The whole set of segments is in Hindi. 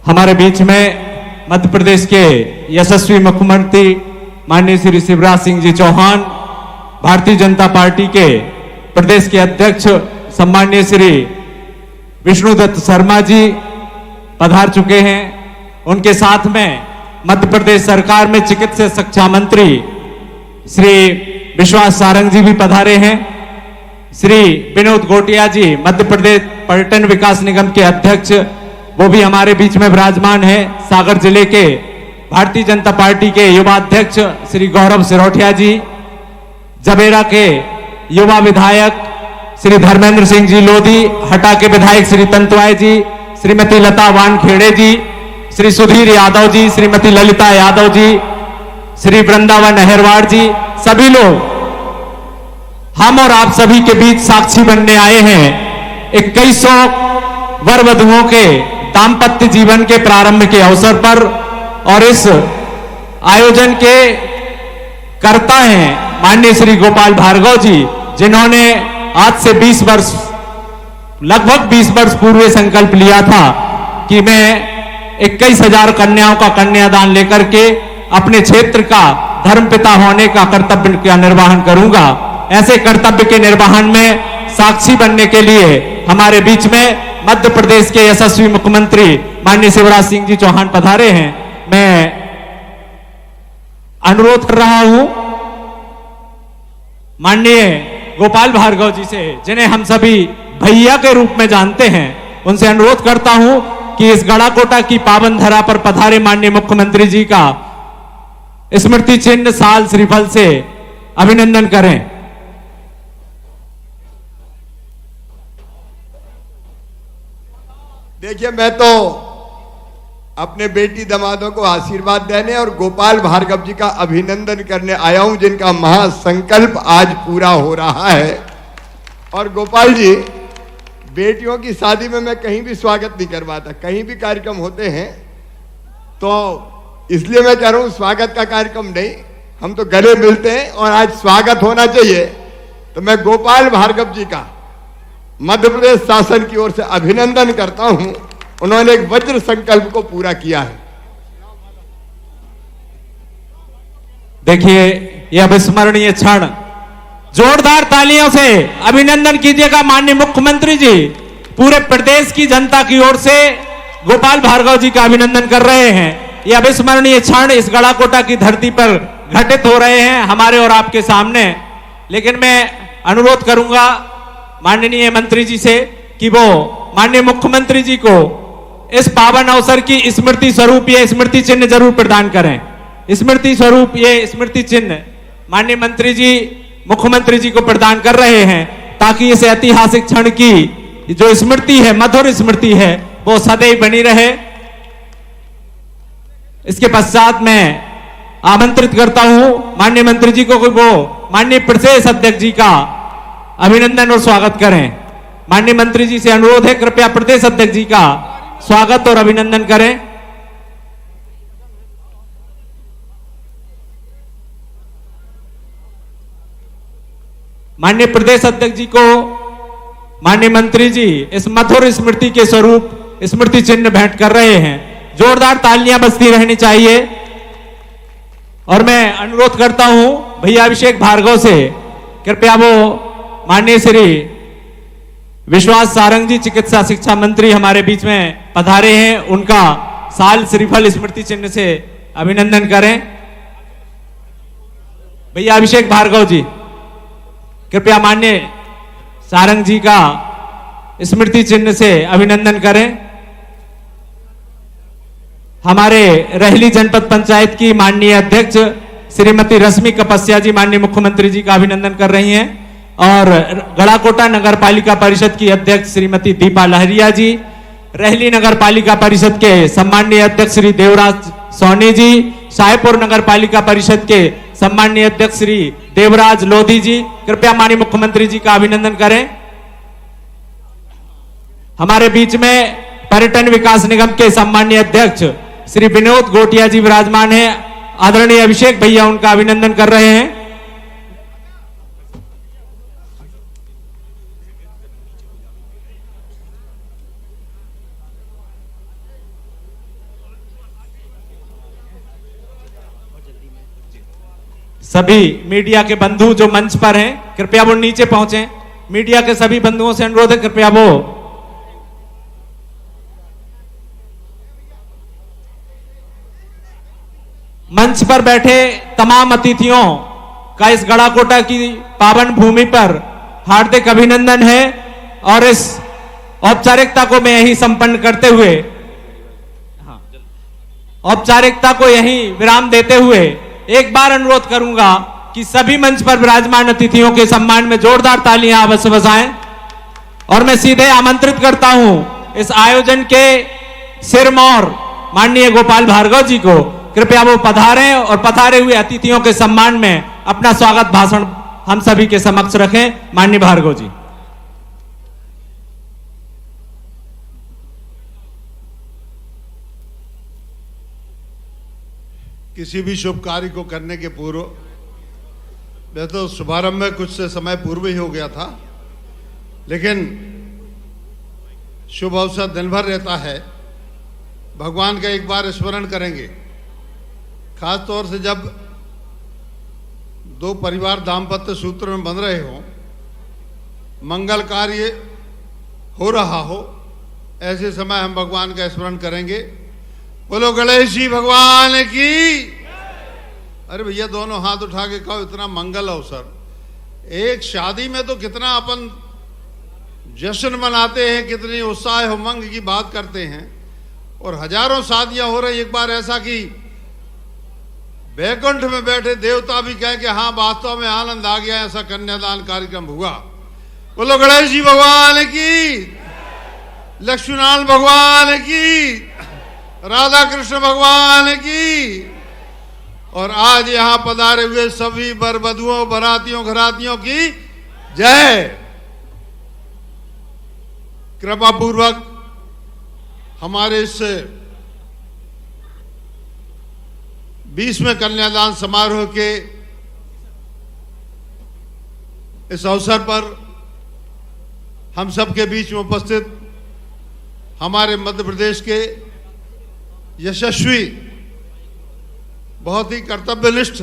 हमारे बीच में मध्य प्रदेश के यशस्वी मुख्यमंत्री माननीय श्री शिवराज सिंह जी चौहान, भारतीय जनता पार्टी के प्रदेश के अध्यक्ष सम्माननीय श्री विष्णुदत्त शर्मा जी पधार चुके हैं। उनके साथ में मध्य प्रदेश सरकार में चिकित्सा शिक्षा मंत्री श्री विश्वास सारंग जी भी पधारे हैं। श्री विनोद घोटिया जी मध्य प्रदेश पर्यटन विकास निगम के अध्यक्ष, वो भी हमारे बीच में विराजमान है। सागर जिले के भारतीय जनता पार्टी के युवा अध्यक्ष श्री गौरव सिरोठिया जी, जबेरा के युवा विधायक श्री धर्मेंद्र सिंह जी लोधी, हटा के विधायक श्री तंतुआय जी, श्रीमती लता वानखेड़े जी, श्री सुधीर यादव जी, श्रीमती ललिता यादव जी, श्री वृंदावन अहरवाड़ जी, सभी लोग हम और आप सभी के बीच साक्षी बनने आए हैं 2100 वर वधुओं के दाम्पत्य जीवन के प्रारंभ के अवसर पर। और इस आयोजन के कर्ता हैं माननीय श्री गोपाल भार्गव जी, जिन्होंने आज से 20 वर्ष, लगभग 20 वर्ष पूर्व संकल्प लिया था कि मैं 21,000 कन्याओं का कन्यादान लेकर के अपने क्षेत्र का धर्मपिता होने का कर्तव्य का निर्वहन करूंगा। ऐसे कर्तव्य के निर्वहन में साक्षी बनने के लिए हमारे बीच में मध्य प्रदेश के यशस्वी मुख्यमंत्री माननीय शिवराज सिंह जी चौहान पधारे हैं। मैं अनुरोध कर रहा हूं माननीय गोपाल भार्गव जी से, जिन्हें हम सभी भैया के रूप में जानते हैं, उनसे अनुरोध करता हूं कि इस गढ़ाकोटा की पावन धरा पर पधारे माननीय मुख्यमंत्री जी का स्मृति चिन्ह साल श्रीफल से अभिनंदन करें। देखिए, मैं तो अपने बेटी दामादों को आशीर्वाद देने और गोपाल भार्गव जी का अभिनंदन करने आया हूं, जिनका महासंकल्प आज पूरा हो रहा है। और गोपाल जी, बेटियों की शादी में मैं कहीं भी स्वागत नहीं करवाता, कहीं भी कार्यक्रम होते हैं तो इसलिए मैं कह रहा हूं स्वागत का कार्यक्रम नहीं, हम तो गले मिलते हैं और आज स्वागत होना चाहिए। तो मैं गोपाल भार्गव जी का मध्य प्रदेश शासन की ओर से अभिनंदन करता हूं। उन्होंने एक वज्र संकल्प को पूरा किया है। देखिए, यह अविस्मरणीय क्षण, जोरदार तालियों से अभिनंदन कीजिएगा माननीय मुख्यमंत्री जी। पूरे प्रदेश की जनता की ओर से गोपाल भार्गव जी का अभिनंदन कर रहे हैं। यह अविस्मरणीय क्षण इस गढ़ाकोटा की धरती पर घटित हो रहे हैं हमारे और आपके सामने। लेकिन मैं अनुरोध करूंगा माननीय मंत्री जी से कि वो माननीय मुख्यमंत्री जी को इस पावन अवसर की स्मृति स्वरूप ये स्मृति चिन्ह जरूर प्रदान करें। स्मृति स्वरूप ये स्मृति चिन्ह माननीय मंत्री जी मुख्यमंत्री जी को प्रदान कर रहे हैं, ताकि इस ऐतिहासिक क्षण की जो स्मृति है, मधुर स्मृति है, वो सदैव बनी रहे। इसके पश्चात मैं आमंत्रित करता हूं माननीय मंत्री जी को वो माननीय प्रदेश अध्यक्ष जी का अभिनंदन और स्वागत करें। माननीय मंत्री जी से अनुरोध है, कृपया प्रदेश अध्यक्ष जी का स्वागत और अभिनंदन करें। माननीय प्रदेश अध्यक्ष जी को माननीय मंत्री जी इस मधुर स्मृति के स्वरूप स्मृति चिन्ह भेंट कर रहे हैं। जोरदार तालियां बजती रहनी चाहिए। और मैं अनुरोध करता हूं भैया अभिषेक भार्गव से, कृपया वो माननीय श्री विश्वास सारंग जी चिकित्सा शिक्षा मंत्री हमारे बीच में पधारे हैं, उनका साल श्रीफल स्मृति चिन्ह से अभिनंदन करें। भैया अभिषेक भार्गव जी, कृपया माननीय सारंग जी का स्मृति चिन्ह से अभिनंदन करें। हमारे रहली जनपद पंचायत की माननीय अध्यक्ष श्रीमती रश्मि कपस्या जी माननीय मुख्यमंत्री जी का अभिनंदन कर रही हैं। और गढ़ाकोटा नगर पालिका परिषद की अध्यक्ष श्रीमती दीपा लहरिया जी, रहली नगर पालिका परिषद के सम्माननीय अध्यक्ष श्री देवराज सोनी जी, शाहपुर नगर पालिका परिषद के सम्माननीय अध्यक्ष श्री देवराज लोधी जी, कृपया माननीय मुख्यमंत्री जी का अभिनंदन करें। हमारे बीच में पर्यटन विकास निगम के सम्माननीय अध्यक्ष श्री विनोद घोटिया जी विराजमान हैं। आदरणीय अभिषेक भैया उनका अभिनंदन कर रहे हैं। सभी मीडिया के बंधु जो मंच पर हैं कृपया वो नीचे पहुंचे। मीडिया के सभी बंधुओं से अनुरोध है कृपया वो मंच पर बैठे तमाम अतिथियों का इस गढ़ाकोटा की पावन भूमि पर हार्दिक अभिनंदन है और इस औपचारिकता को मैं यहीं संपन्न करते हुए औपचारिकता को यहीं विराम देते हुए एक बार अनुरोध करूंगा कि सभी मंच पर विराजमान अतिथियों के सम्मान में जोरदार तालियां अवश्य बजाएं और मैं सीधे आमंत्रित करता हूं इस आयोजन के सिरमौर माननीय गोपाल भार्गव जी को कृपया वो पधारें और पधारे हुए अतिथियों के सम्मान में अपना स्वागत भाषण हम सभी के समक्ष रखें। माननीय भार्गव जी। किसी भी शुभ कार्य को करने के पूर्व, वैसे तो शुभारंभ में कुछ से समय पूर्व ही हो गया था, लेकिन शुभ अवसर दिन भर रहता है। भगवान का एक बार स्मरण करेंगे, खास तौर से जब दो परिवार दाम्पत्य सूत्र में बंध रहे हो, मंगल कार्य हो रहा हो, ऐसे समय हम भगवान का स्मरण करेंगे। बोलो गणेश जी भगवान की। अरे भैया दोनों हाथ उठा के कहो, इतना मंगल अवसर। एक शादी में तो कितना अपन जश्न मनाते हैं, कितनी उत्साह उमंग की बात करते हैं, और हजारों शादियां हो रही। एक बार ऐसा कि वैकुंठ में बैठे देवता भी कहें कि हाँ वास्तव में आनंद आ गया, ऐसा कन्यादान कार्यक्रम हुआ। बोलो गणेश जी भगवान की, लक्ष्मीनारायण भगवान की, राधा कृष्ण भगवान की। और आज यहां पधारे हुए सभी वर वधुओं, बरातियों, घरातियों की जय। कृपा पूर्वक हमारे इस 20वें कन्यादान समारोह के इस अवसर पर हम सबके बीच में उपस्थित हमारे मध्य प्रदेश के यशस्वी, बहुत ही कर्तव्यनिष्ठ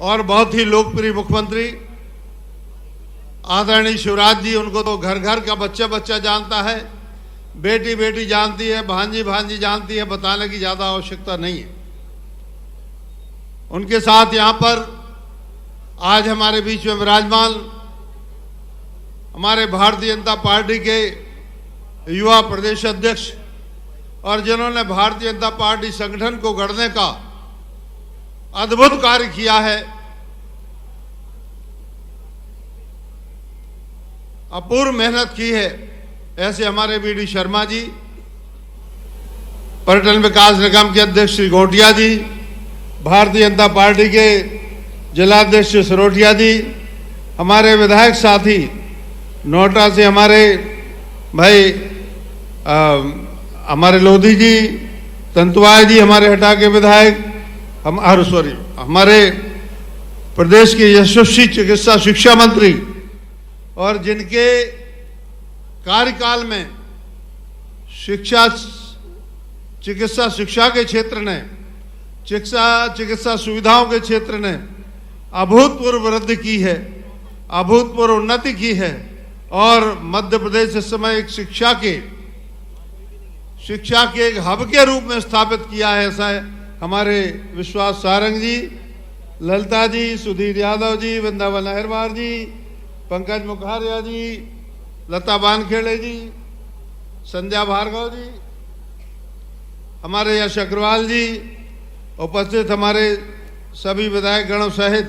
और बहुत ही लोकप्रिय मुख्यमंत्री आदरणीय शिवराज जी, उनको तो घर घर का बच्चा बच्चा जानता है, बेटी बेटी जानती है, भांजी भांजी जानती है, बताने की ज्यादा आवश्यकता नहीं है। उनके साथ यहां पर आज हमारे बीच में विराजमान हमारे भारतीय जनता पार्टी के युवा प्रदेश अध्यक्ष और जिन्होंने भारतीय जनता पार्टी संगठन को गढ़ने का अद्भुत कार्य किया है, अपूर्व मेहनत की है, ऐसे हमारे बीडी शर्मा जी, पर्यटन विकास निगम के अध्यक्ष श्री गोटिया जी, भारतीय जनता पार्टी के जिलाध्यक्ष सरोटिया जी, हमारे विधायक साथी नोएडा से हमारे भाई हमारे लोधी जी, तंतुवाय जी, हमारे हटा के विधायक, हमारे प्रदेश के यशस्वी चिकित्सा शिक्षा मंत्री, और जिनके कार्यकाल में चिकित्सा शिक्षा के क्षेत्र ने, चिकित्सा सुविधाओं के क्षेत्र ने अभूतपूर्व वृद्धि की है, अभूतपूर्व उन्नति की है, और मध्य प्रदेश इस समय एक शिक्षा के एक हब के रूप में स्थापित किया है। ऐसा है हमारे विश्वास सारंग जी, ललिता जी, सुधीर यादव जी, वृंदावन अहिरवार जी, पंकज मुखारिया जी, लता बानखेड़े जी, संध्या भार्गव जी, हमारे यश अग्रवाल जी, उपस्थित हमारे सभी विधायक गणों सहित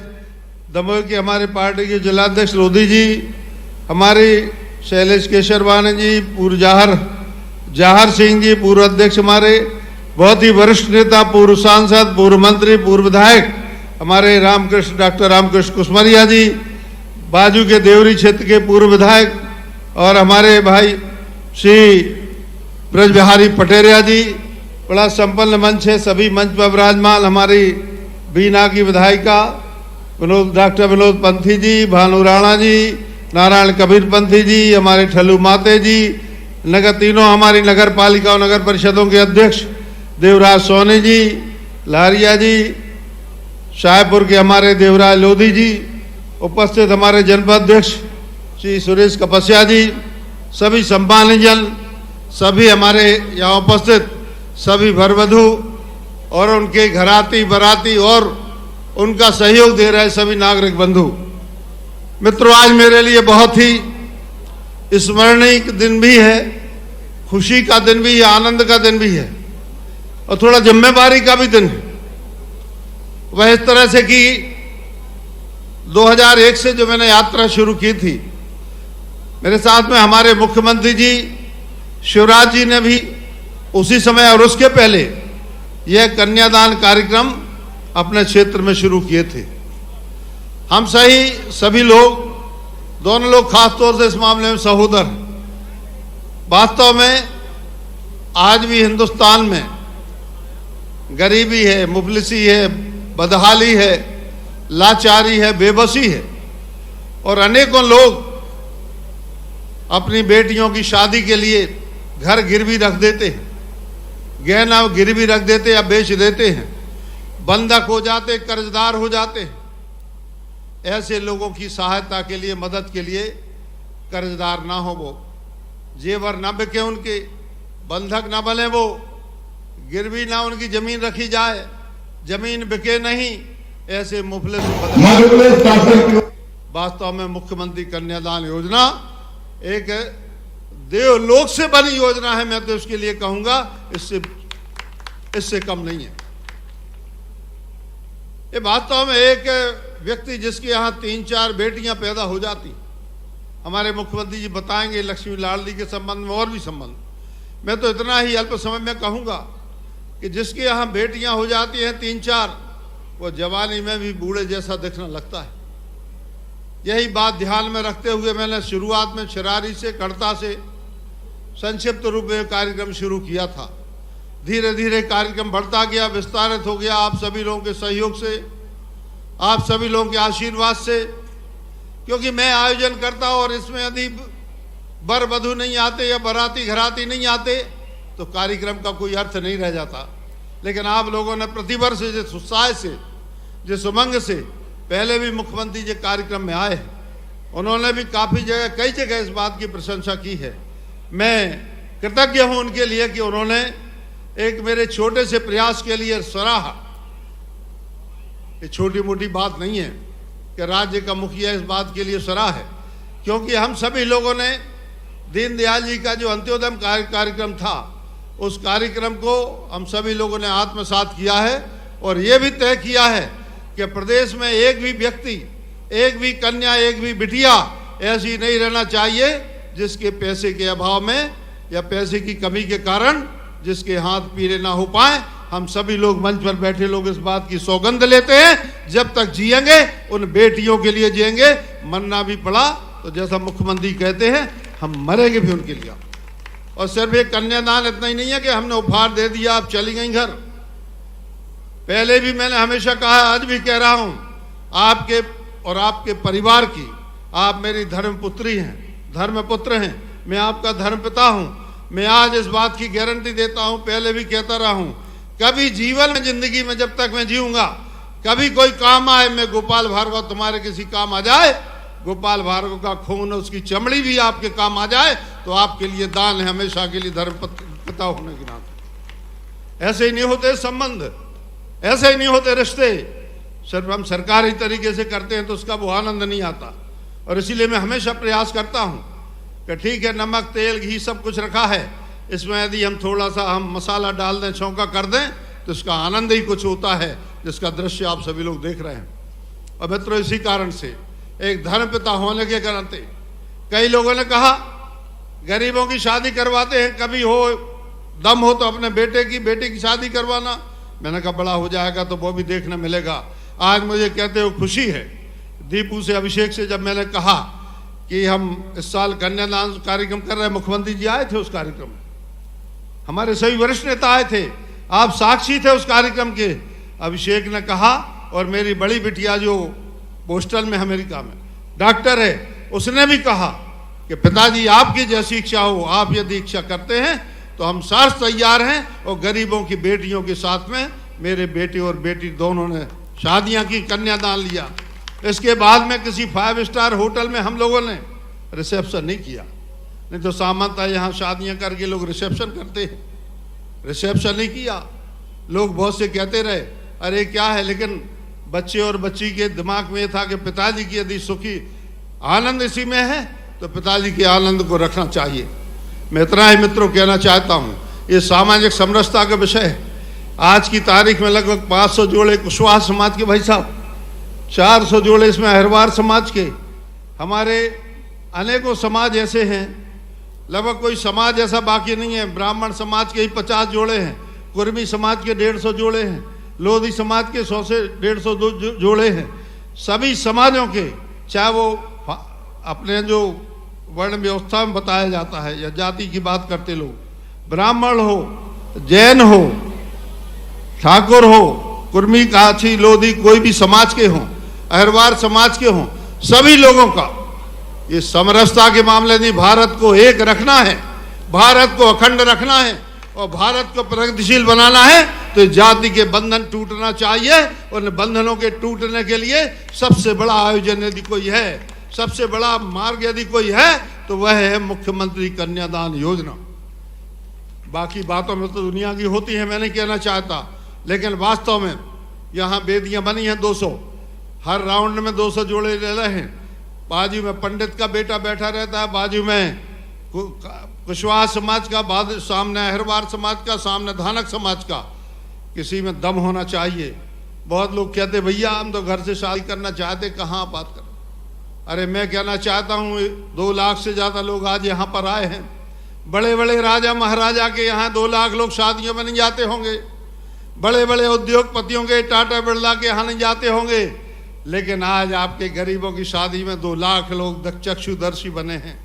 दमोह के हमारे पार्टी के जिलाध्यक्ष लोधी जी, हमारे शैलेश केशरवानी जी, पूर्व जवाहर सिंह जी, पूर्व अध्यक्ष, हमारे बहुत ही वरिष्ठ नेता, पूर्व सांसद, पूर्व मंत्री, पूर्व विधायक हमारे डॉक्टर रामकृष्ण कुसमरिया जी, बाजू के देवरी क्षेत्र के पूर्व विधायक, और हमारे भाई श्री ब्रज बिहारी पटेरिया जी। बड़ा संपन्न मंच है, सभी मंच पर विराजमान हमारी बीना की विधायिका डॉक्टर विनोद पंथी जी, भानु राणा जी, नारायण कबीर पंथी जी, हमारे ठल्लू माते जी, तीनों हमारी नगर पालिका और नगर परिषदों के अध्यक्ष देवराज सोनी जी, लारिया जी, शाहपुर के हमारे देवराज लोधी जी, उपस्थित हमारे जनपद अध्यक्ष श्री सुरेश कपस्या जी, सभी सम्मानजन, सभी हमारे यहाँ उपस्थित सभी वर वधू और उनके घराती बराती और उनका सहयोग दे रहे सभी नागरिक बंधु मित्रों, आज मेरे लिए बहुत ही स्मरणीय दिन भी है, खुशी का दिन भी है, आनंद का दिन भी है और थोड़ा जिम्मेदारी का भी दिन है। वह इस तरह से कि 2001 से जो मैंने यात्रा शुरू की थी, मेरे साथ में हमारे मुख्यमंत्री जी शिवराज जी ने भी उसी समय और उसके पहले यह कन्यादान कार्यक्रम अपने क्षेत्र में शुरू किए थे। हम सभी लोग, दोनों लोग खास तौर से इस मामले में सहोदर हैं। वास्तव में आज भी हिंदुस्तान में गरीबी है, मुफलिसी है, बदहाली है, लाचारी है, बेबसी है और अनेकों लोग अपनी बेटियों की शादी के लिए घर गिरवी रख देते हैं, गहना गिरवी रख देते या बेच देते हैं, बंधक हो जाते, कर्जदार हो जाते हैं। ऐसे लोगों की सहायता के लिए, मदद के लिए कर्जदार ना हो, वो जेवर ना बिके, उनके बंधक ना बने, वो गिरवी ना उनकी जमीन रखी जाए, जमीन बिके नहीं, ऐसे मुफलिस वास्तव में मुख्यमंत्री कन्यादान योजना एक देवलोक से बनी योजना है। मैं तो उसके लिए कहूंगा इससे कम नहीं है। ये वास्तव में एक व्यक्ति जिसके यहाँ 3-4 बेटियां पैदा हो जाती, हमारे मुख्यमंत्री जी बताएंगे लक्ष्मी लाडली के संबंध में और भी संबंध, मैं तो इतना ही अल्प समय में कहूंगा कि जिसके यहाँ बेटियां हो जाती हैं 3-4, वो जवानी में भी बूढ़े जैसा दिखने लगता है। यही बात ध्यान में रखते हुए मैंने शुरुआत में छिरारी से, कड़ता से संक्षिप्त रूप में कार्यक्रम शुरू किया था। धीरे धीरे कार्यक्रम बढ़ता गया, विस्तारित हो गया, आप सभी लोगों के सहयोग से, आप सभी लोगों के आशीर्वाद से, क्योंकि मैं आयोजन करता और इसमें यदि वर वधू नहीं आते या बाराती घराती नहीं आते तो कार्यक्रम का कोई अर्थ नहीं रह जाता। लेकिन आप लोगों ने प्रतिवर्ष जिस उत्साह से, जिस उमंग से पहले भी मुख्यमंत्री जी कार्यक्रम में आए हैं, उन्होंने भी काफ़ी जगह, कई जगह इस बात की प्रशंसा की है। मैं कृतज्ञ हूं उनके लिए कि उन्होंने एक मेरे छोटे से प्रयास के लिए सराहा। ये छोटी मोटी बात नहीं है कि राज्य का मुखिया इस बात के लिए सराहा है, क्योंकि हम सभी लोगों ने दीनदयाल जी का जो अंत्योदय कार्यक्रम था, उस कार्यक्रम को हम सभी लोगों ने आत्मसात किया है और ये भी तय किया है कि प्रदेश में एक भी व्यक्ति, एक भी कन्या, एक भी बिटिया ऐसी नहीं रहना चाहिए जिसके पैसे के अभाव में या पैसे की कमी के कारण जिसके हाथ पीले ना हो पाए। हम सभी लोग, मंच पर बैठे लोग, इस बात की सौगंध लेते हैं जब तक जिएंगे उन बेटियों के लिए जिएंगे, मरना भी पड़ा तो जैसा मुख्यमंत्री कहते हैं हम मरेंगे भी उनके लिए। और सिर्फ एक कन्यादान इतना ही नहीं है कि हमने उपहार दे दिया, आप चली गई घर। पहले भी मैंने हमेशा कहा, आज भी कह रहा हूं, आपके और आपके परिवार की, आप मेरी धर्मपुत्री हैं, धर्मपुत्र हैं, मैं आपका धर्मपिता हूं। मैं आज इस बात की गारंटी देता हूं, पहले भी कहता रहा हूं, कभी जीवन में, जिंदगी में जब तक मैं जीऊंगा, कभी कोई काम आए, मैं गोपाल भार्गव तुम्हारे किसी काम आ जाए, गोपाल भार्गव का खून, उसकी चमड़ी भी आपके काम आ जाए तो आपके लिए दान है, हमेशा के लिए धर्मपिता होने के नाते। ऐसे ही नहीं होते संबंध, ऐसे ही नहीं होते रिश्ते। सिर्फ हम सरकारी तरीके से करते हैं तो उसका वो आनंद नहीं आता। और इसीलिए मैं हमेशा प्रयास करता हूं कि ठीक है, नमक, तेल, घी सब कुछ रखा है, इसमें यदि हम थोड़ा सा हम मसाला डाल दें, छौंका कर दें, तो इसका आनंद ही कुछ होता है, जिसका दृश्य आप सभी लोग देख रहे हैं। और मित्रों, इसी कारण से एक धर्मपिता होने के नाते कई लोगों ने कहा गरीबों की शादी करवाते हैं, कभी हो दम हो तो अपने बेटे की शादी करवाना। मैंने कहा बड़ा हो जाएगा तो वो भी देखने मिलेगा। आज मुझे कहते हुए खुशी है, दीपू से, अभिषेक से जब मैंने कहा कि हम इस साल कन्यादान कार्यक्रम कर रहे हैं, मुख्यमंत्री जी आए थे उस कार्यक्रम में, हमारे सभी वरिष्ठ नेता आए थे, आप साक्षी थे उस कार्यक्रम के। अभिषेक ने कहा, और मेरी बड़ी बिटिया जो पोस्टल में अमेरिका में डॉक्टर है, उसने भी कहा कि पिताजी आपकी जैसी इच्छा हो, आप यदि इच्छा करते हैं तो हम साथ तैयार हैं। और गरीबों की बेटियों के साथ में मेरे बेटे और बेटी दोनों ने शादियां की, कन्यादान लिया। इसके बाद में किसी 5 स्टार होटल में हम लोगों ने रिसेप्शन नहीं किया। नहीं तो सामान्यतः यहाँ शादियां करके लोग रिसेप्शन करते हैं, रिसेप्शन नहीं किया। लोग बहुत से कहते रहे अरे क्या है, लेकिन बच्चे और बच्ची के दिमाग में ये था कि पिताजी की यदि सुखी आनंद इसी में है तो पिताजी के आनंद को रखना चाहिए। मैं इतना ही मित्रों कहना चाहता हूँ, ये सामाजिक समरसता का विषय है। आज की तारीख में लगभग 500 जोड़े कुशवाहा समाज के भाई साहब, 400 जोड़े इसमें अहिरवार समाज के, हमारे अनेकों समाज ऐसे हैं, लगभग कोई समाज ऐसा बाकी नहीं है। ब्राह्मण समाज के ही 50 जोड़े हैं, कुर्मी समाज के 150 जोड़े हैं, लोधी समाज के 100 से 150 जोड़े हैं। सभी समाजों के, चाहे वो अपने जो वर्ण व्यवस्था में बताया जाता है या जाति की बात करते लोग, ब्राह्मण हो, जैन हो, ठाकुर हो, कुर्मी, काछी, लोधी, कोई भी समाज के हों, अहिरवार समाज के हों, सभी लोगों का ये समरसता के मामले नहीं, भारत को एक रखना है, भारत को अखंड रखना है और भारत को प्रगतिशील बनाना है तो जाति के बंधन टूटना चाहिए। और बंधनों के टूटने के लिए सबसे बड़ा आयोजन यदि कोई है, सबसे बड़ा मार्ग यदि कोई है तो वह है मुख्यमंत्री कन्यादान योजना। बाकी बातों में तो दुनिया की होती है, मैं नहीं कहना चाहता, लेकिन वास्तव में यहाँ वेदियाँ बनी हैं 200, हर राउंड में 200 जोड़े ले रहे हैं। बाजू में पंडित का बेटा बैठा रहता है, बाजू में कुशवाहा समाज का, बाद सामने अहिरवार समाज का, सामने धानक समाज का। किसी में दम होना चाहिए। बहुत लोग कहते भैया हम तो घर से शादी करना चाहते, कहाँ बात कर। अरे मैं कहना चाहता हूँ 2 लाख से ज़्यादा लोग आज यहाँ पर आए हैं। बड़े बड़े राजा महाराजा के यहाँ 2 लाख लोग शादियों में नहीं जाते होंगे, बड़े बड़े उद्योगपतियों के, टाटा बिरला के यहाँ नहीं जाते होंगे, लेकिन आज आपके गरीबों की शादी में 2 लाख लोग चक्षुदर्शी बने हैं,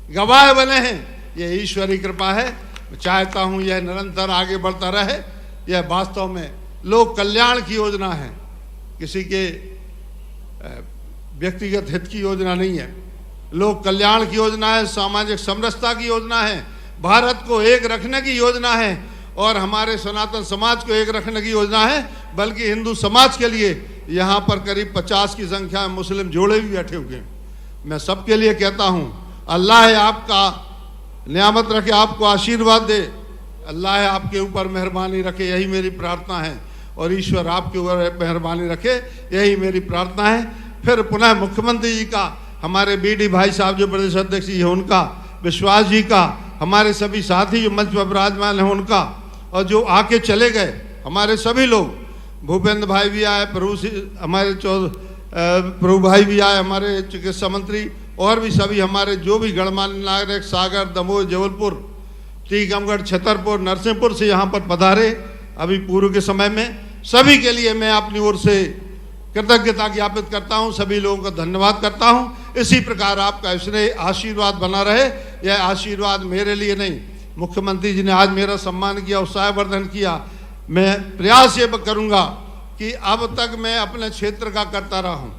गवाह बने हैं। ये ईश्वरी कृपा है। मैं चाहता हूँ यह निरंतर आगे बढ़ता रहे। यह वास्तव में लोक कल्याण की योजना है, किसी के व्यक्तिगत हित की योजना नहीं है। लोक कल्याण की योजना है, सामाजिक समरसता की योजना है, भारत को एक रखने की योजना है और हमारे सनातन समाज को एक रखने की योजना है। बल्कि हिंदू समाज के लिए यहाँ पर करीब 50 की संख्या में मुस्लिम जोड़े भी बैठे हुए हैं। मैं सबके लिए कहता हूँ अल्लाह आपका नियामत रखे, आपको आशीर्वाद दे, अल्लाह आपके ऊपर मेहरबानी रखे, यही मेरी प्रार्थना है। और ईश्वर आपके ऊपर मेहरबानी रखे, यही मेरी प्रार्थना है। फिर पुनः मुख्यमंत्री जी का, हमारे बीडी भाई साहब जो प्रदेश अध्यक्ष जी हैं उनका, विश्वास जी का, हमारे सभी साथी जो मंच पर विराजमान हैं उनका, और जो आके चले गए हमारे सभी लोग, भूपेंद्र भाई भी आए, हमारे प्रभु भाई भी आए, हमारे चिकित्सा मंत्री, और भी सभी हमारे जो भी गणमान्य नागरिक सागर, दमोह, जबलपुर, टीकमगढ़, छतरपुर, नरसिंहपुर से यहाँ पर पधारे अभी पूर्व के समय में, सभी के लिए मैं अपनी ओर से कृतज्ञता ज्ञापित करता हूँ, सभी लोगों का धन्यवाद करता हूँ। इसी प्रकार आपका स्नेह आशीर्वाद बना रहे। यह आशीर्वाद मेरे लिए नहीं, मुख्यमंत्री जी ने आज मेरा सम्मान किया, उत्साहवर्धन किया। मैं प्रयास ये करूँगा कि अब तक मैं अपने क्षेत्र का करता रहा हूँ।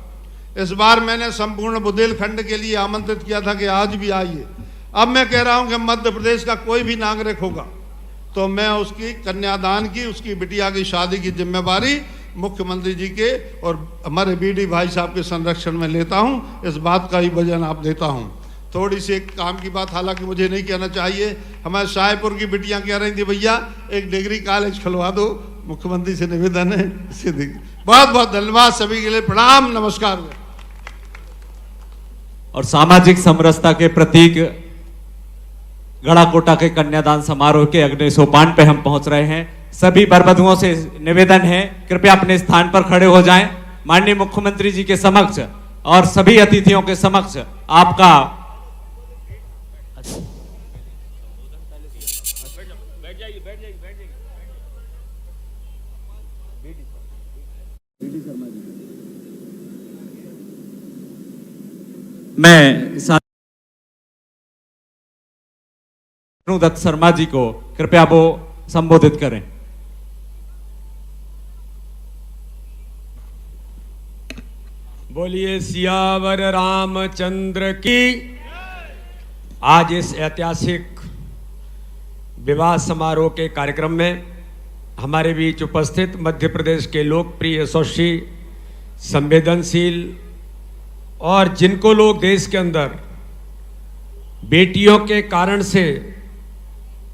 इस बार मैंने संपूर्ण बुंदेलखंड के लिए आमंत्रित किया था कि आज भी आइए। अब मैं कह रहा हूँ कि मध्य प्रदेश का कोई भी नागरिक होगा तो मैं उसकी कन्यादान की, उसकी बिटिया की शादी की जिम्मेवारी मुख्यमंत्री जी के और हमारे बीडी भाई साहब के संरक्षण में लेता हूँ। इस बात का ही वजन आप देता हूँ। थोड़ी सी एक काम की बात हालांकि मुझे नहीं कहना चाहिए, हमारे शाहपुर की बिटियां कह रही थी भैया एक डिग्री कॉलेज खुलवा दो, मुख्यमंत्री से निवेदन है। बहुत बहुत धन्यवाद सभी के लिए, प्रणाम, नमस्कार। और सामाजिक समरसता के प्रतीक गढ़ाकोटा के कन्यादान समारोह के अग्नि सोपान पे हम पहुंच रहे हैं। सभी बरबधुओं से निवेदन है कृपया अपने स्थान पर खड़े हो जाएं। माननीय मुख्यमंत्री जी के समक्ष और सभी अतिथियों के समक्ष आपका मैं दत्त शर्मा जी को कृपया वो संबोधित करें। बोलिए सियावर रामचंद्र की। आज इस ऐतिहासिक विवाह समारोह के कार्यक्रम में हमारे बीच उपस्थित मध्य प्रदेश के लोकप्रिय यशस्वी संवेदनशील और जिनको लोग देश के अंदर बेटियों के कारण से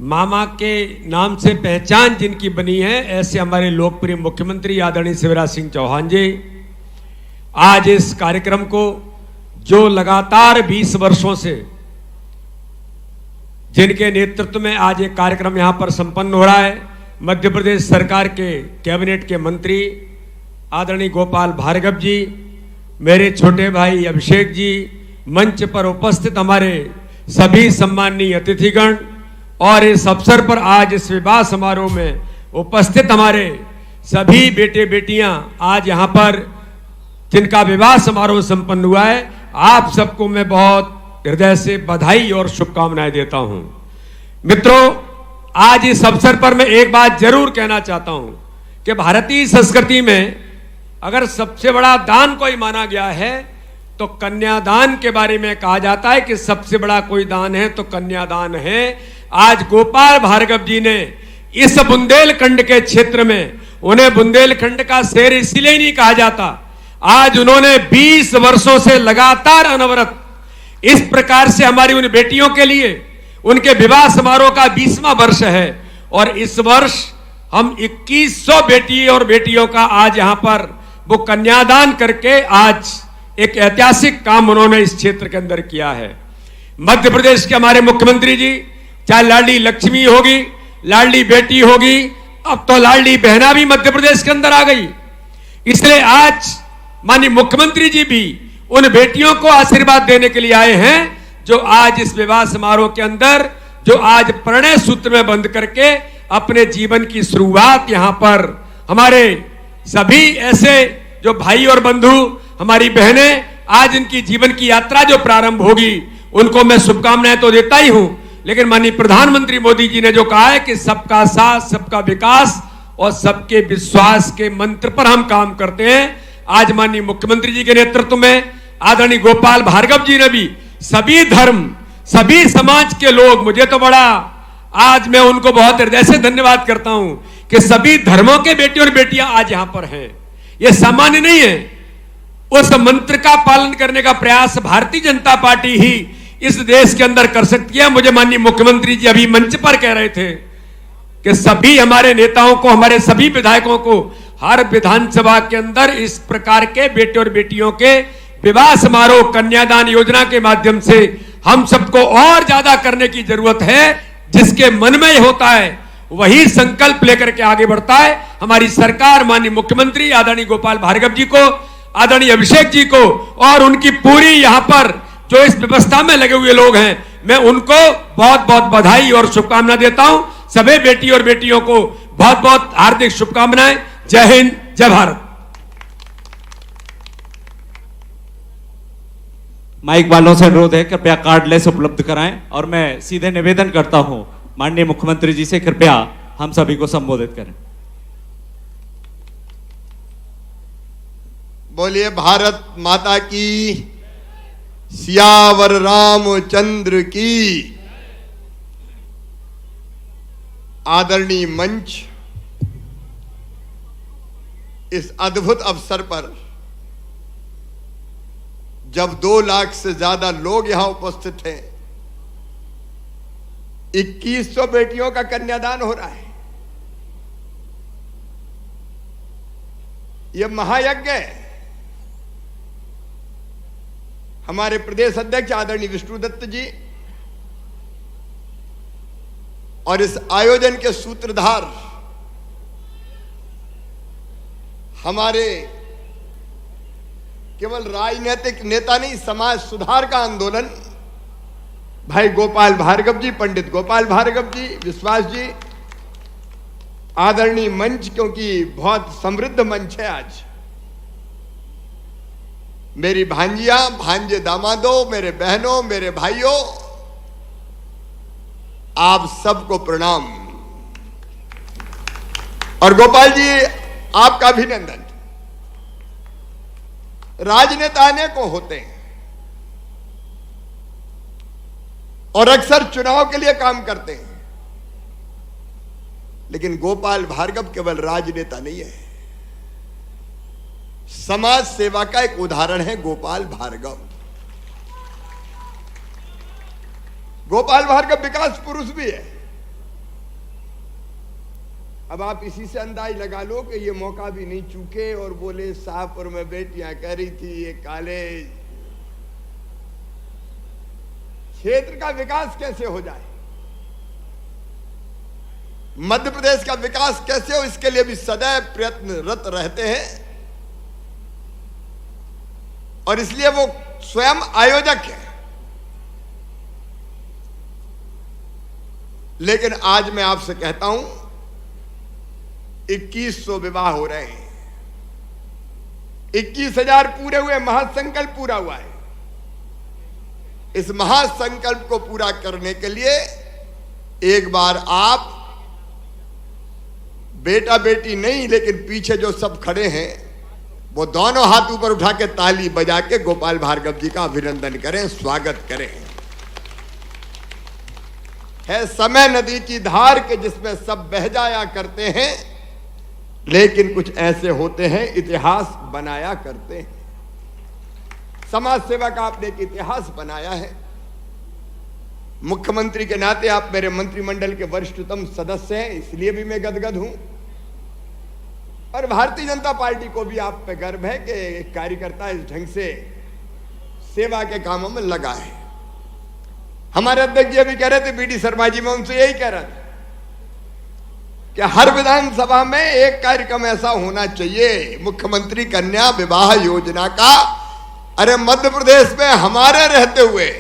मामा के नाम से पहचान जिनकी बनी है, ऐसे हमारे लोकप्रिय मुख्यमंत्री आदरणीय शिवराज सिंह चौहान जी आज इस कार्यक्रम को जो लगातार 20 वर्षों से जिनके नेतृत्व में आज एक कार्यक्रम यहां पर संपन्न हो रहा है, मध्य प्रदेश सरकार के कैबिनेट के मंत्री आदरणीय गोपाल भार्गव जी, मेरे छोटे भाई अभिषेक जी, मंच पर उपस्थित हमारे सभी सम्माननीय अतिथिगण और इस अवसर पर आज इस विवाह समारोह में उपस्थित हमारे सभी बेटे बेटियां आज यहां पर जिनका विवाह समारोह संपन्न हुआ है, आप सबको मैं बहुत हृदय से बधाई और शुभकामनाएं देता हूं। मित्रों, आज इस अवसर पर मैं एक बात जरूर कहना चाहता हूं कि भारतीय संस्कृति में अगर सबसे बड़ा दान कोई माना गया है तो कन्यादान के बारे में कहा जाता है कि सबसे बड़ा कोई दान है तो कन्यादान है। आज गोपाल भार्गव जी ने इस बुंदेलखंड के क्षेत्र में, उन्हें बुंदेलखंड का शेर इसलिए ही नहीं कहा जाता, आज उन्होंने 20 वर्षों से लगातार अनवरत इस प्रकार से हमारी उन बेटियों के लिए, उनके विवाह समारोह का 20वां वर्ष है और इस वर्ष हम 2100 बेटी और बेटियों का आज यहां पर वो कन्यादान करके आज एक ऐतिहासिक काम उन्होंने इस क्षेत्र के अंदर किया है। मध्य प्रदेश के हमारे मुख्यमंत्री जी, चाहे लाडली लक्ष्मी होगी, लाडली बेटी होगी, अब तो लाडली बहना भी मध्य प्रदेश के अंदर आ गई। इसलिए आज माननीय मुख्यमंत्री जी भी उन बेटियों को आशीर्वाद देने के लिए आए हैं जो आज इस विवाह समारोह के अंदर, जो आज प्रणय सूत्र में बंध करके अपने जीवन की शुरुआत यहां पर हमारे सभी ऐसे जो भाई और बंधु, हमारी बहनें, आज इनकी जीवन की यात्रा जो प्रारंभ होगी, उनको मैं शुभकामनाएं तो देता ही हूं, लेकिन माननीय प्रधानमंत्री मोदी जी ने जो कहा है कि सबका साथ, सबका विकास और सबके विश्वास के मंत्र पर हम काम करते हैं। आज माननीय मुख्यमंत्री जी के नेतृत्व में आदरणीय गोपाल भार्गव जी ने भी सभी धर्म, सभी समाज के लोग, मुझे तो बड़ा आज मैं उनको बहुत हृदय से धन्यवाद करता हूं कि सभी धर्मों के बेटे और बेटियां आज यहां पर हैं। यह सामान्य नहीं है। उस मंत्र का पालन करने का प्रयास भारतीय जनता पार्टी ही इस देश के अंदर कर सकती है। मुझे माननीय मुख्यमंत्री जी अभी मंच पर कह रहे थे कि सभी हमारे नेताओं को, हमारे सभी विधायकों को हर विधानसभा के अंदर इस प्रकार के बेटे और बेटियों के विवाह समारोह, कन्यादान योजना के माध्यम से हम सबको और ज्यादा करने की जरूरत है। जिसके मन में होता है वही संकल्प लेकर के आगे बढ़ता है। हमारी सरकार, माननीय मुख्यमंत्री आदरणीय गोपाल भार्गव जी को, आदरणीय अभिषेक जी को और उनकी पूरी यहां पर जो इस व्यवस्था में लगे हुए लोग हैं, मैं उनको बहुत बहुत बधाई और शुभकामनाएं देता हूं। सभी बेटी और बेटियों को बहुत बहुत हार्दिक शुभकामनाएं। जय हिंद, जय भारत। माइक वालों से अनुरोध है कृपया कार्डलेस उपलब्ध कराएं और मैं सीधे निवेदन करता हूं माननीय मुख्यमंत्री जी से कृपया हम सभी को संबोधित करें। बोलिए भारत माता की, सियावर रामचंद्र की। आदरणीय मंच, इस अद्भुत अवसर पर जब 2 लाख से ज्यादा लोग यहां उपस्थित हैं, 2100 बेटियों का कन्यादान हो रहा है। यह महायज्ञ है। हमारे प्रदेश अध्यक्ष आदरणीय विष्णुदत्त जी और इस आयोजन के सूत्रधार हमारे केवल राजनीतिक नेता नहीं, समाज सुधार का आंदोलन भाई गोपाल भार्गव जी, पंडित गोपाल भार्गव जी, विश्वास जी, आदरणीय मंच, क्योंकि बहुत समृद्ध मंच है आज। मेरी भांजियां, भांजे, दामादों, मेरे बहनों, मेरे भाइयों, आप सबको प्रणाम। और गोपाल जी, आपका अभिनंदन। राजनेता अनेकों होते हैं और अक्सर चुनाव के लिए काम करते हैं, लेकिन गोपाल भार्गव केवल राजनेता नहीं है। समाज सेवा का एक उदाहरण है गोपाल भार्गव। गोपाल भार्गव विकास पुरुष भी है। अब आप इसी से अंदाज लगा लो कि ये मौका भी नहीं चूके और बोले शाहपुर में बेटियां कह रही थी ये कॉलेज, क्षेत्र का विकास कैसे हो जाए, मध्य प्रदेश का विकास कैसे हो, इसके लिए भी सदैव प्रयत्नरत रहते हैं और इसलिए वो स्वयं आयोजक है। लेकिन आज मैं आपसे कहता हूं 2100 विवाह हो रहे हैं, 21,000 पूरे हुए, महासंकल्प पूरा हुआ है। इस महासंकल्प को पूरा करने के लिए एक बार आप बेटा बेटी नहीं, लेकिन पीछे जो सब खड़े हैं वो दोनों हाथ ऊपर उठा के ताली बजा के गोपाल भार्गव जी का अभिनंदन करें, स्वागत करें। है समय नदी की धार के जिसमें सब बह जाया करते हैं, लेकिन कुछ ऐसे होते हैं इतिहास बनाया करते हैं। समाज सेवा का आपने एक इतिहास बनाया है। मुख्यमंत्री के नाते आप मेरे मंत्रिमंडल के वरिष्ठतम सदस्य हैं, इसलिए भी मैं गदगद हूं। और भारतीय जनता पार्टी को भी आप पे गर्व है कि एक कार्यकर्ता इस ढंग से सेवा के कामों में लगा है। हमारे अध्यक्ष जी अभी कह रहे थे, बीडी शर्मा जी, मैं उनसे यही कह रहा था कि हर विधानसभा में एक कार्यक्रम ऐसा होना चाहिए मुख्यमंत्री कन्या विवाह योजना का। अरे मध्य प्रदेश में हमारे रहते हुए,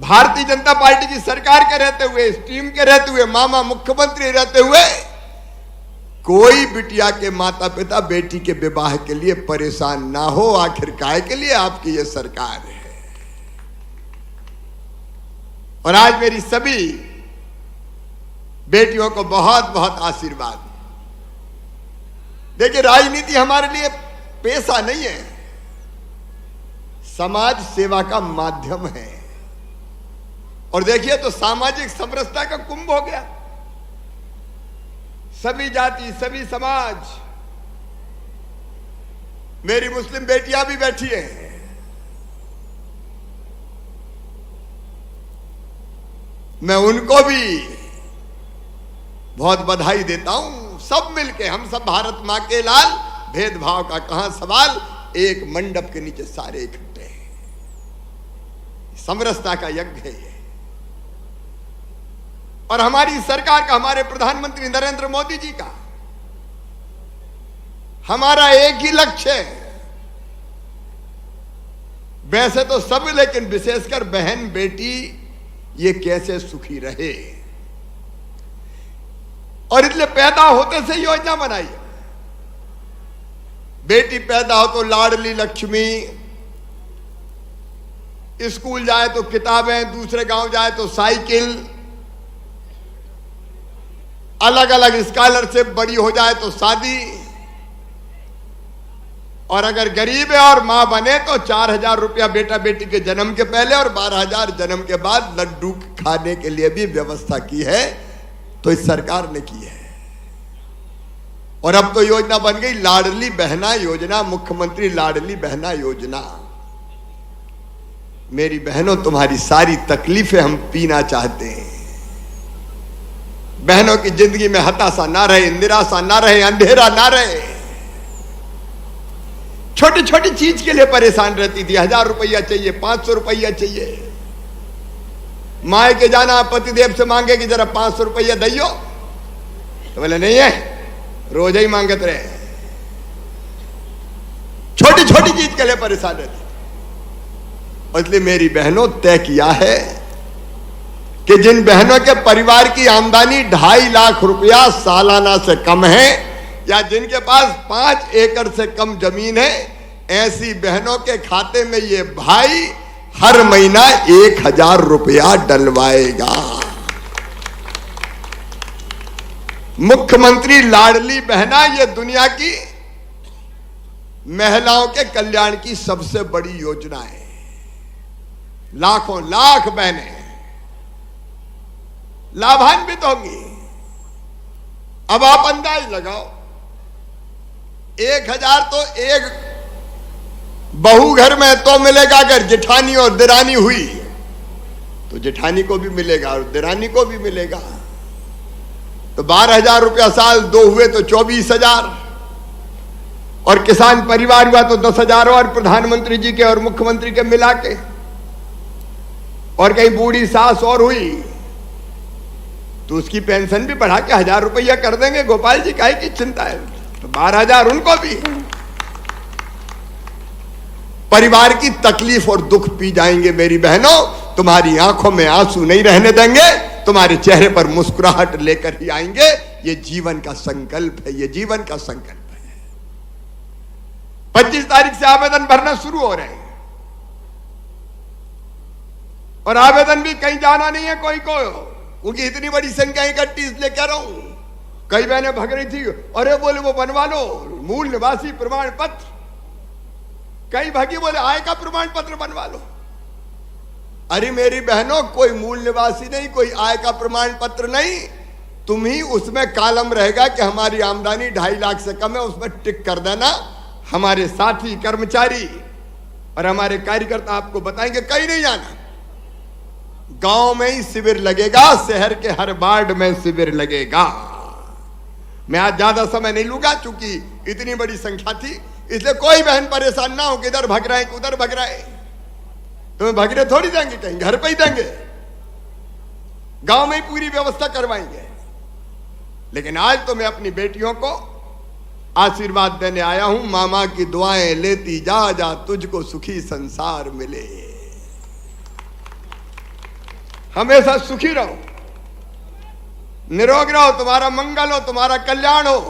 भारतीय जनता पार्टी की सरकार के रहते हुए, इस टीम के रहते हुए, मामा मुख्यमंत्री रहते हुए, कोई बिटिया के माता पिता बेटी के विवाह के लिए परेशान ना हो। आखिर काय के लिए आपकी यह सरकार है। और आज मेरी सभी बेटियों को बहुत बहुत आशीर्वाद। देखिए, राजनीति हमारे लिए पेशा नहीं है, समाज सेवा का माध्यम है। और देखिए तो सामाजिक समरसता का कुंभ हो गया। सभी जाति, सभी समाज, मेरी मुस्लिम बेटियां भी बैठी हैं, मैं उनको भी बहुत बधाई देता हूं। सब मिलके, हम सब भारत मां के लाल, भेदभाव का कहां सवाल, एक मंडप के नीचे सारे इकट्ठे हैं। समरसता का यज्ञ है ये। और हमारी सरकार का, हमारे प्रधानमंत्री नरेंद्र मोदी जी का, हमारा एक ही लक्ष्य है। वैसे तो सब, लेकिन विशेषकर बहन बेटी ये कैसे सुखी रहे, और इसलिए पैदा होते से योजना बनाई है। बेटी पैदा हो तो लाडली लक्ष्मी, स्कूल जाए तो किताबें, दूसरे गांव जाए तो साइकिल, अलग अलग स्कॉलरशिप, बड़ी हो जाए तो शादी, और अगर गरीब है और मां बने तो 4,000 रुपया बेटा बेटी के जन्म के पहले और 12,000 जन्म के बाद लड्डू खाने के लिए भी व्यवस्था की है, तो इस सरकार ने की है। और अब तो योजना बन गई लाडली बहना योजना, मुख्यमंत्री लाडली बहना योजना। मेरी बहनों, तुम्हारी सारी तकलीफें हम पीना चाहते हैं। बहनों की जिंदगी में हताशा ना रहे, निराशा ना रहे, अंधेरा ना रहे। छोटी छोटी चीज के लिए परेशान रहती थी, 1,000 रुपया चाहिए, 500 रुपया चाहिए। माए के जाना, पतिदेव से मांगे कि जरा 500 रुपया दइयो, तो बोले नहीं है, रोज ही मांगते रहे। छोटी छोटी चीज के लिए परेशान रहती। और इसलिए मेरी बहनों, तय किया है कि जिन बहनों के परिवार की आमदनी 2.5 लाख रुपया सालाना से कम है, या जिनके पास 5 एकड़ से कम जमीन है, ऐसी बहनों के खाते में ये भाई हर महीना 1,000 रुपया डलवाएगा। मुख्यमंत्री लाडली बहना ये दुनिया की महिलाओं के कल्याण की सबसे बड़ी योजना है। लाखों लाख बहनें लाभान्वित होंगी। अब आप अंदाज लगाओ, 1000 तो एक बहू घर में तो मिलेगा, अगर जेठानी और दिरानी हुई तो जेठानी को भी मिलेगा और दिरानी को भी मिलेगा। तो 12,000 रुपया साल, 2 हुए तो 24,000, और किसान परिवार हुआ तो 10,000 और प्रधानमंत्री जी के और मुख्यमंत्री के मिला के, और कहीं बूढ़ी सास और हुई तो उसकी पेंशन भी बढ़ा के 1,000 रुपया कर देंगे। गोपाल जी काहे की चिंता है? तो 12,000 उनको भी। परिवार की तकलीफ और दुख पी जाएंगे मेरी बहनों, तुम्हारी आंखों में आंसू नहीं रहने देंगे, तुम्हारे चेहरे पर मुस्कुराहट लेकर ही आएंगे। ये जीवन का संकल्प है, ये जीवन का संकल्प है। 25 तारीख से आवेदन भरना शुरू हो रहे हैं, और आवेदन भी कहीं जाना नहीं है कोई को, क्योंकि इतनी बड़ी संख्या इकट्ठी इसलिए कह रहा हूं। कई बहनें भग रही थी, अरे बोले वो बनवा लो मूल निवासी प्रमाण पत्र, कई भागी बोले आय का प्रमाण पत्र बनवा लो। अरे मेरी बहनों, कोई मूल निवासी नहीं, कोई आय का प्रमाण पत्र नहीं, तुम ही उसमें कॉलम रहेगा कि हमारी आमदनी 2.5 लाख से कम है, उसमें टिक कर देना। हमारे साथी कर्मचारी और हमारे कार्यकर्ता आपको बताएंगे, कहीं नहीं जाना, गांव में ही शिविर लगेगा, शहर के हर वार्ड में शिविर लगेगा। मैं आज ज्यादा समय नहीं लूंगा, चूंकि इतनी बड़ी संख्या थी, इसलिए कोई बहन परेशान ना हो कि इधर भग रहे हैं उधर भग रहे हैं। तुम्हें भगने थोड़ी देंगे, कहीं घर पे ही देंगे, गांव में ही पूरी व्यवस्था करवाएंगे। लेकिन आज तो मैं अपनी बेटियों को आशीर्वाद देने आया हूं। मामा की दुआएं लेती जा जा, तुझको सुखी संसार मिले। हमेशा सुखी रहो, निरोग रहो, तुम्हारा मंगल हो, तुम्हारा कल्याण हो,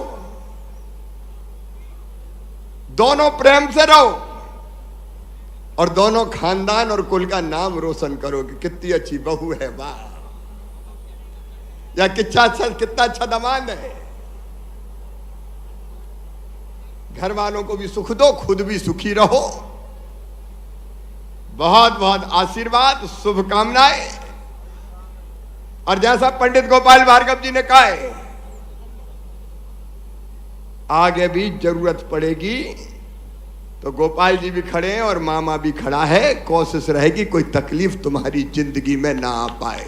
दोनों प्रेम से रहो, और दोनों खानदान और कुल का नाम रोशन करोगे। कितनी अच्छी बहू है, वाह, या कितना अच्छा दामाद है। घर वालों को भी सुख दो, खुद भी सुखी रहो। बहुत बहुत आशीर्वाद, शुभकामनाएं। और जैसा पंडित गोपाल भार्गव जी ने कहा है, आगे भी जरूरत पड़ेगी तो गोपाल जी भी खड़े हैं और मामा भी खड़ा है। कोशिश रहेगी कोई तकलीफ तुम्हारी जिंदगी में ना आ पाए।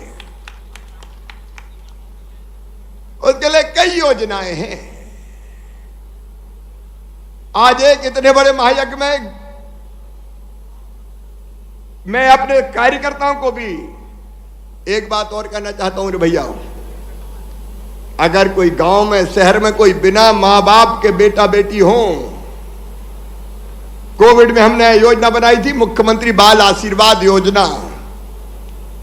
उसके लिए कई योजनाएं हैं। आज एक इतने बड़े महायज्ञ में मैं अपने कार्यकर्ताओं को भी एक बात और कहना चाहता हूं रे भैया, अगर कोई गांव में शहर में कोई बिना मां बाप के बेटा बेटी हो, कोविड में हमने योजना बनाई थी मुख्यमंत्री बाल आशीर्वाद योजना,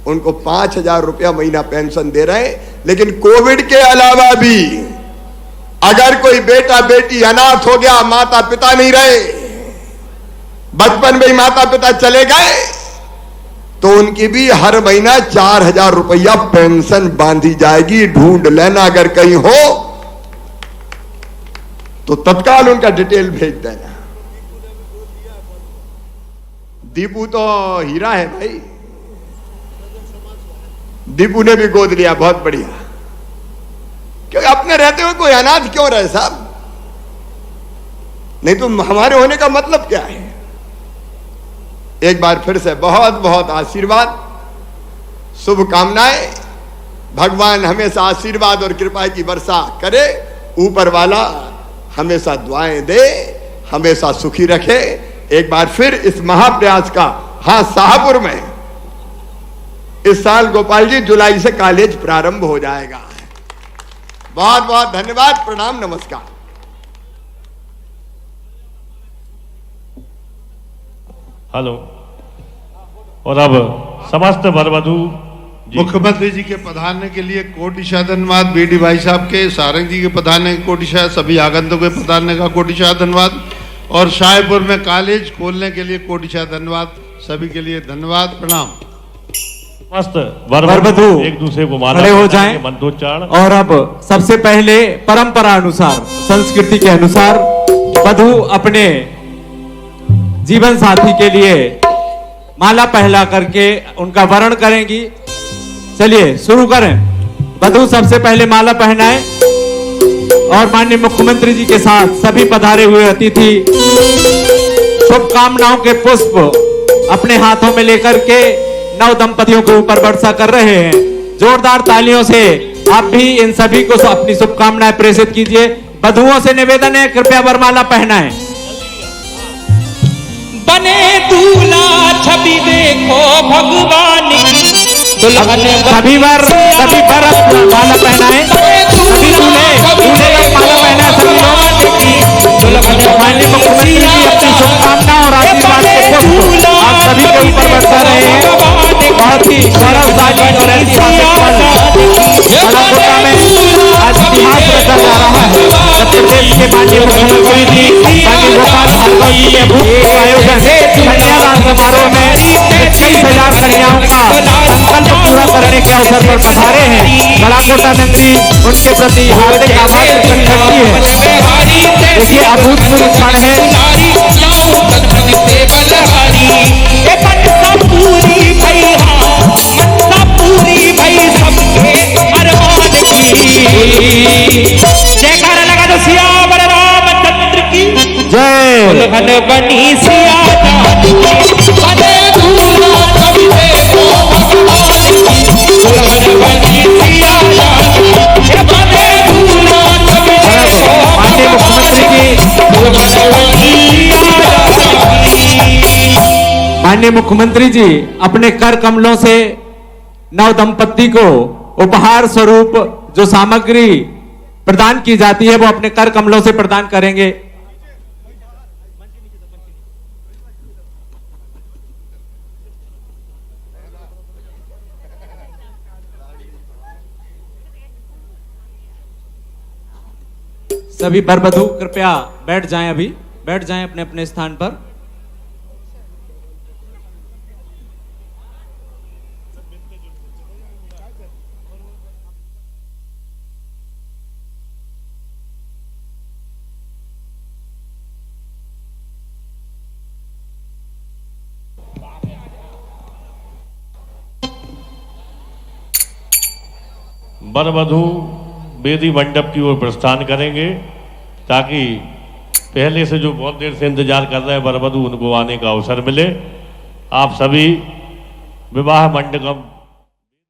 उनको 5,000 रुपया महीना पेंशन दे रहे हैं। लेकिन कोविड के अलावा भी अगर कोई बेटा बेटी अनाथ हो गया, माता पिता नहीं रहे, बचपन में ही माता पिता चले गए, तो उनकी भी हर महीना 4,000 रुपया पेंशन बांधी जाएगी। ढूंढ लेना, अगर कहीं हो तो तत्काल उनका डिटेल भेज देना। दीपू तो हीरा है भाई, दीपू ने भी गोद लिया, बहुत बढ़िया। क्योंकि अपने रहते हुए कोई अनाथ क्यों रहे साहब? नहीं तो हमारे होने का मतलब क्या है? एक बार फिर से बहुत बहुत आशीर्वाद, शुभकामनाएं। भगवान हमेशा आशीर्वाद और कृपा की वर्षा करे, ऊपर वाला हमेशा दुआएं दे, हमेशा सुखी रखे। एक बार फिर इस महाप्रयास का, हां शाहपुर में इस साल गोपाल जी जुलाई से कॉलेज प्रारंभ हो जाएगा। बहुत बहुत धन्यवाद, प्रणाम, नमस्कार। हेलो। और अब समस्त वरवधु मुख्यमंत्री जी के पधारने के लिए कोटिशा धन्यवाद, बीडी भाई साहब के, सारंग जी के पधारने के कोटिशा, सभी आगंतुकों के पधारने का कोटिशा धन्यवाद, और शाहपुर में कॉलेज खोलने के लिए कोटिशा धन्यवाद। सभी के लिए धन्यवाद, प्रणाम। समस्त वरवधु एक दूसरे को माला खड़े हो जाएं। मंत्रोच्चारण। और अब सबसे पहले परंपरा अनुसार, संस्कृति के अनुसार वधु अपने जीवन साथी के लिए माला पहला करके उनका वरण करेंगी। चलिए शुरू करें। वधु सबसे पहले माला पहनाएं। और माननीय मुख्यमंत्री जी के साथ सभी पधारे हुए अतिथि शुभकामनाओं के पुष्प अपने हाथों में लेकर के नव दंपतियों के ऊपर वर्षा कर रहे हैं। जोरदार तालियों से आप भी इन सभी को अपनी शुभकामनाएं प्रेषित कीजिए। वधुओं से निवेदन है, कृपया वरमाला पहनाएं। बने दूल्हा छवि देखो भगवान की, दुल्हन सभी पर माला पहनाएं। सभी दूल्हे लोग माला पहनाएं। सभी लोग माननीय मुख्यमंत्री जी अपनी शुभकामनाओं और आशीर्वाद के पुष्प आप सभी के ऊपर बरसा रहे हैं। बहुत ही गौरवशाली और ऐतिहासिक पल बड़ाकोटा में आज इतिहास रचा जा रहा है। मध्य प्रदेश के माननीय मुख्यमंत्री जी माननीय गोपाल भार्गव जी के भूत आयोजन कन्यादान समारोह में 21,000 कन्याओं का संकल्प पूरा करने के अवसर पर पधारे हैं। बड़ाकोटा नगरी उनके प्रति हार्दिक आभार प्रकट करती है। देखिए अभूतपूर्व क्षण है। पूरी भई मनसा पूरी भई सबके अरमान की। जयकारा लगा दो सियावर रामचंद्र की जय। दुल्हन बनी सिया बने दूल्हा छवि देखो भगवान की, दुल्हन बनी सिया बने दूल्हा छवि देखो माननीय मुख्यमंत्री जी माननीय मुख्यमंत्री जी अपने कर कमलों से नव दंपति को उपहार स्वरूप जो सामग्री प्रदान की जाती है वो अपने कर कमलों से प्रदान करेंगे। सभी वर वधू कृपया बैठ जाएं, अभी बैठ जाएं अपने अपने स्थान पर। वर वधू वेदी मंडप की ओर प्रस्थान करेंगे ताकि पहले से जो बहुत देर से इंतजार कर रहे हैं वर वधू उनको आने का अवसर मिले। आप सभी विवाह मंडप